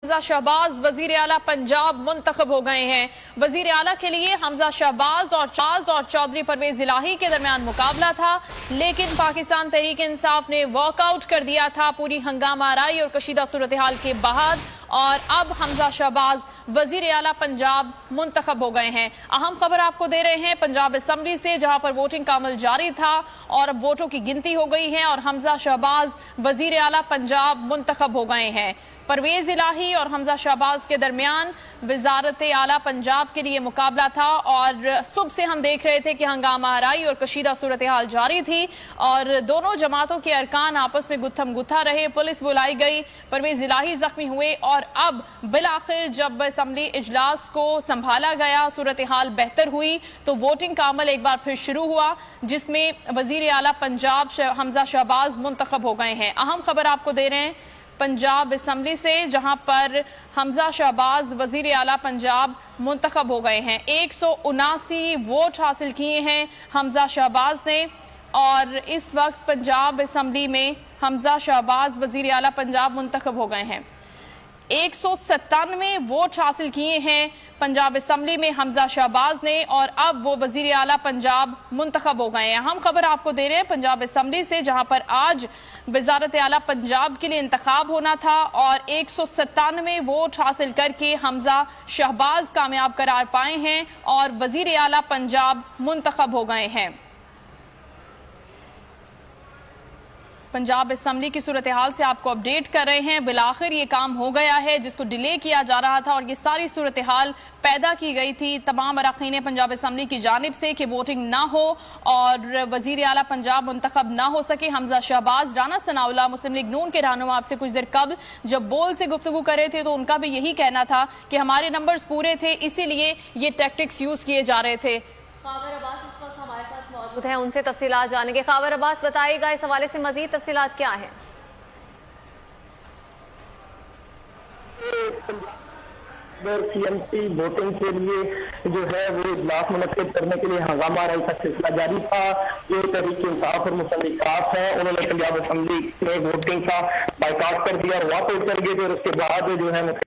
हमजा शहबाज वजीर आला पंजाब मुंतखब हो गए हैं। वजीर आला के लिए हमजा शहबाज और चौधरी परवेज इलाही के दरमियान मुकाबला था, लेकिन पाकिस्तान तहरीक इंसाफ ने वॉकआउट कर दिया था पूरी हंगामा आराई और कशीदा सूरत हाल के बाद, और अब हमजा शहबाज वजीर आला पंजाब मुंतखब हो गए हैं। अहम खबर आपको दे रहे हैं पंजाब असम्बली से, जहां पर वोटिंग का अमल जारी था और अब वोटों की गिनती हो गई है और हमजा शहबाज वजीर आला पंजाब मुंतखब हो गए हैं। परवेज इलाही और हमजा शहबाज के दरमियान वजारत आला पंजाब के लिए मुकाबला था और सुबह से हम देख रहे थे कि हंगामा आराई और कशीदा सूरत हाल जारी थी और दोनों जमातों के अरकान आपस में गुत्थम गुत्था रहे। पुलिस बुलाई गई, परवेज इलाही जख्मी हुए और अब बिलाखिर जब असम्बली इजलास को संभाला गया, सूरत हाल बेहतर हुई तो वोटिंग का अमल एक बार फिर शुरू हुआ, जिसमें वजीर आला पंजाब हमजा शहबाज मुंतखब हो गए हैं। अहम खबर आपको दे रहे हैं पंजाब असम्बली से, जहां पर हमजा शहबाज वजीर आला पंजाब मुंतखब हो गए हैं। 179 वोट हासिल किए हैं हमजा शहबाज ने और इस वक्त पंजाब असम्बली में हमजा शहबाज वजीर आला पंजाब मुंतखब हो गए हैं। 197 वोट हासिल किए हैं पंजाब असम्बली में हमजा शहबाज ने और अब वो वजीर आला पंजाब मुंतखब हो गए हैं। हम खबर आपको दे रहे हैं पंजाब असम्बली से, जहां पर आज वजारत आला पंजाब के लिए इंतखाब होना था और 197 वोट हासिल करके हमजा शहबाज कामयाब करार पाए हैं और वजीर आला पंजाब मुंतखब हो गए हैं। पंजाब असम्बली की सूरत हाल से आपको अपडेट कर रहे हैं। बिलाखिर ये काम हो गया है जिसको डिले किया जा रहा था और ये सारी सूरत हाल पैदा की गई थी तमाम अरकान पंजाब असम्बली की जानिब से कि वोटिंग ना हो और वजीर आला पंजाब मुंतखब ना हो सके। हमजा शहबाज, राना सनाउल्लाह मुस्लिम लीग नून के रहनुमा आपसे कुछ देर कबल जब बोल से गुफ्तगू कर रहे थे तो उनका भी यही कहना था कि हमारे नंबर्स पूरे थे, इसीलिए ये टैक्टिक्स यूज किए जा रहे थे। खावर अब्बास इस वक्त हमारे साथ मौजूद हैं, उनसे तफसीलात जानेंगे। खावर अब्बास, बताइएगा इस हवाले से मजीद तफसीलात क्या है? सीएमसी वोटिंग के लिए जो है वो इजलास मुनक्किद करने के लिए हंगामा आराई का सिलसिला जारी था। जो तहरीक इंसाफ और मुस्लिम लीग है उन्होंने पंजाब असम्बली में वोटिंग का बाइकाट कर दिया और वॉकआउट कर दिए थे और उसके बाद जो है